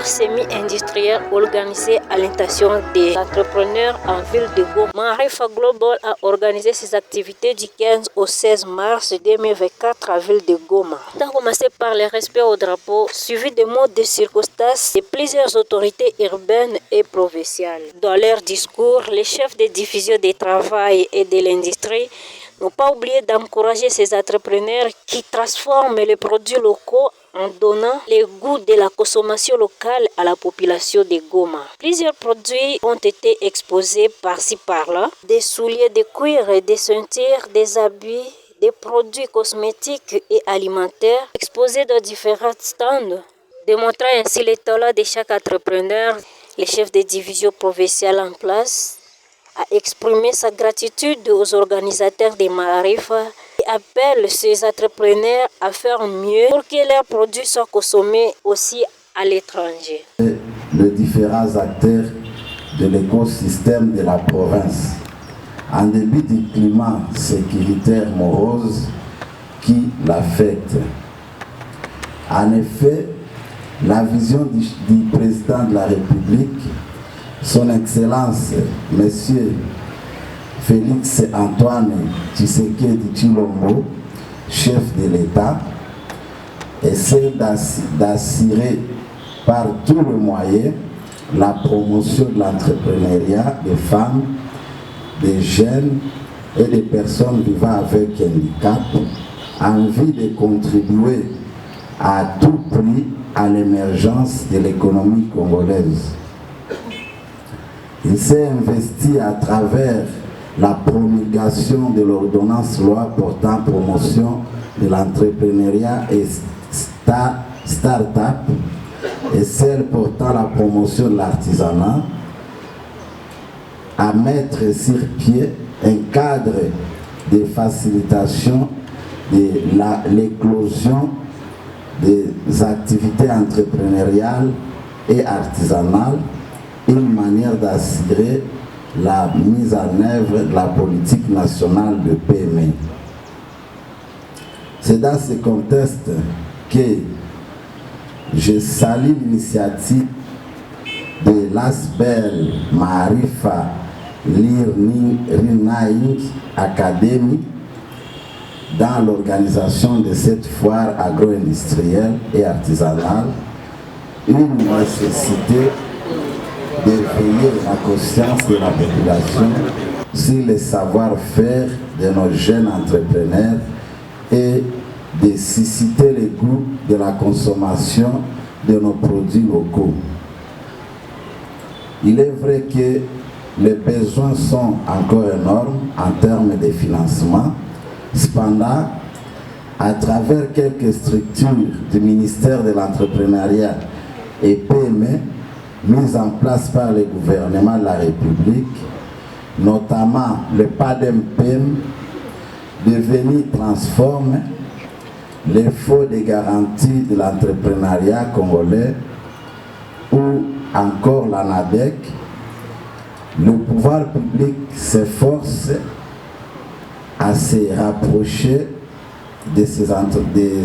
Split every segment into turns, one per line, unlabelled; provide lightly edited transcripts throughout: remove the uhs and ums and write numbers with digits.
foire semi-industrielle organisée à l'intention des entrepreneurs en ville de Goma. Marifa Global a organisé ses activités du 15 au 16 mars 2024 à ville de Goma. On a commencé par le respect au drapeau, suivi de mots de circonstances de plusieurs autorités urbaines et provinciales. Dans leur discours, les chefs des divisions du travail et de l'industrie n'ont pas oublié d'encourager ces entrepreneurs qui transforment les produits locaux en donnant le goût de la consommation locale à la population de Goma. Plusieurs produits ont été exposés par-ci par-là, des souliers de cuir, des ceintures, des habits, des produits cosmétiques et alimentaires exposés dans différents stands, démontrant ainsi le talent de chaque entrepreneur. Le chef de division provinciale en place a exprimé sa gratitude aux organisateurs des Marifa et appelle ces entrepreneurs à faire mieux pour que leurs produits soient consommés aussi à l'étranger.
Les différents acteurs de l'écosystème de la province, en début du climat sécuritaire morose qui l'affecte. En effet, la vision du président de la République, Son Excellence, Monsieur Félix Antoine Tshisekedi Tshilombo, chef de l'État, essaie d'assurer par tous les moyens la promotion de l'entrepreneuriat des femmes, des jeunes et des personnes vivant avec handicap, en vue de contribuer à tout prix à l'émergence de l'économie congolaise. Il s'est investi à travers la promulgation de l'ordonnance loi portant promotion de l'entrepreneuriat et start-up et celle portant la promotion de l'artisanat, à mettre sur pied un cadre de facilitation de l'éclosion des activités entrepreneuriales et artisanales, une manière d'assurer la mise en œuvre de la politique nationale de PME. C'est dans ce contexte que je salue l'initiative de l'ASBEL Marifa Learning Academy dans l'organisation de cette foire agro-industrielle et artisanale, une nécessité de veiller la conscience de la population sur le savoir-faire de nos jeunes entrepreneurs et de susciter le goût de la consommation de nos produits locaux. Il est vrai que les besoins sont encore énormes en termes de financement. Cependant, à travers quelques structures du ministère de l'entrepreneuriat et PME mises en place par le gouvernement de la République, notamment le PADEM-PEM, devenu transforme les fonds de garantie de l'entrepreneuriat congolais ou encore l'ANADEC, le pouvoir public s'efforce à se rapprocher des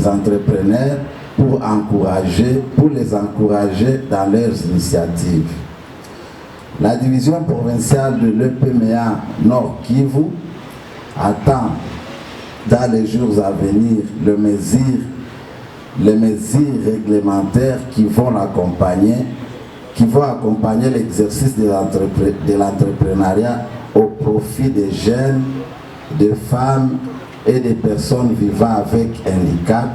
entrepreneurs pour les encourager dans leurs initiatives. La division provinciale de l'EPMA Nord Kivu attend dans les jours à venir les mesures réglementaires qui vont accompagner l'exercice de l'entrepreneuriat au profit des jeunes, des femmes et des personnes vivant avec handicap,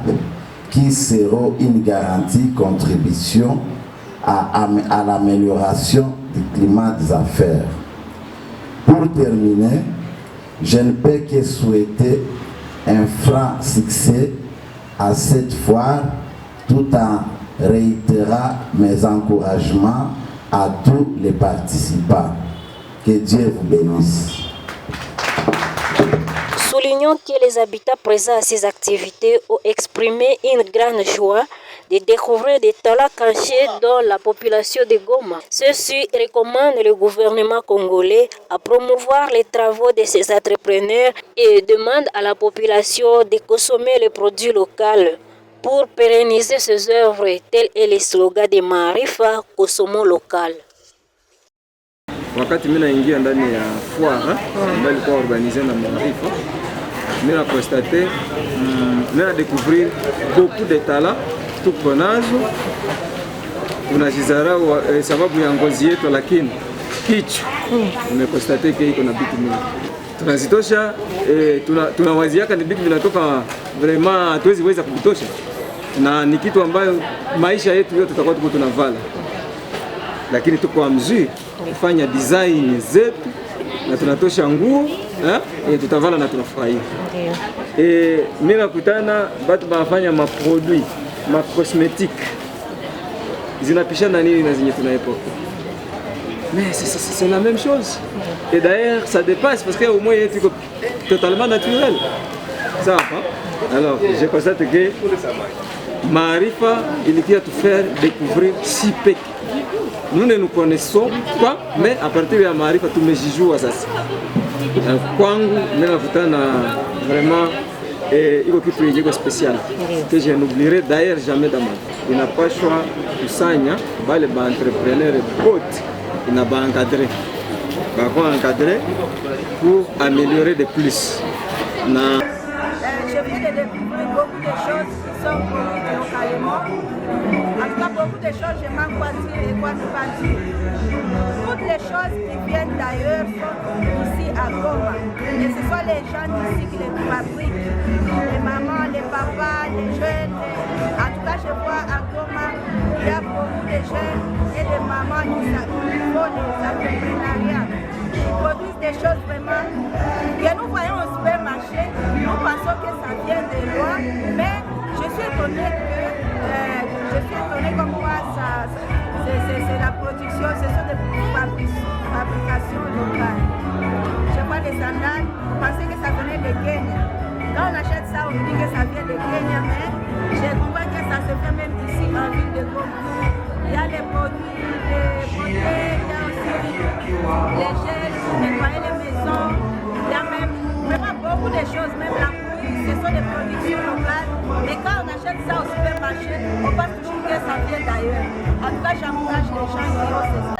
qui seront une garantie contribution à l'amélioration du climat des affaires. Pour terminer, je ne peux que souhaiter un franc succès à cette foire, tout en réitérant mes encouragements à tous les participants. Que Dieu vous bénisse.
Soulignons que les habitants présents à ces activités ont exprimé une grande joie de découvrir des talents cachés dans la population de Goma. Ceux-ci recommandent le gouvernement congolais à promouvoir les travaux de ces entrepreneurs et demandent à la population de consommer les produits locaux Pour pérenniser ces œuvres, tel est le slogan de Maarifa, consommons local.
Wakati mimi naingia ndani ya foire ambayo ilikuwa organisée na Maarifa, mimi na constater, mimi na découvrir beaucoup de talents tuko nazo. Tunajizarau sababu ya ngozi yetu, lakini kichwa nimekonstate iko na vitu mingi tunazitosha. Tunawaziaka ni vitu vinatoka vraiment hatuwezi weza kuvitosha, na ni kitu ambayo maisha yetu yote tutakuwa tuko tunavala, lakini tuko mzuri kufanya design zetu na tunatosha nguo tutavala na tunafurahia. Mimi nakutana watu wanafanya maproduit ma cosmétique zinapishana nini na zenye tunaepoka, mais c'est la même chose. Et d'ailleurs ça dépasse parce que au moins c'est totalement naturel. Ça va. Alors je constate que Maarifa il vient te faire découvrir si peu. Nous ne nous connaissons pas, mais à partir de Maarifa tumejijua sasa. Kwangu mimi nakutana vraiment iko kitu yenye spécial que je n'oublierai d'ailleurs jamais dans ma vie. Il n'a pas choix kusanya bale ba entrepreneur bote ina ba encadrer pour améliorer de plus. Na
je viens de découvrir beaucoup de choses qui sont produites localement. En tout cas, beaucoup de choses, je manque pas dire et quoi ne pas dire. Toutes les choses qui viennent d'ailleurs sont ici à Goma. Et ce sont les gens d'ici qui les fabriquent. Les mamans, les papas, les jeunes. En tout cas, je vois à Goma, il y a beaucoup de jeunes et de mamans qui font des entrepreneuriats. Ils produisent des choses vraiment que nous voyons au supermarché. Nous pensons que ça vient de loin, mais je suis étonnée comme quoi c'est la production, ce sont des fabrications locales. Je vois des sandales, vous pensez que ça venait de Kenya. Quand on achète ça, on dit que ça vient de Kenya, mais je comprends que ça se fait même ici en ville de Goma. Il y a les produits, il y a aussi les gels pour nettoyer les maisons, il y a même vraiment beaucoup de choses, même la couille, ce sont des productions locales. Mais quand on achète ça au supermarché, on pense toujours que ça vient d'ailleurs. En tout cas, j'encourage les gens qui ont ces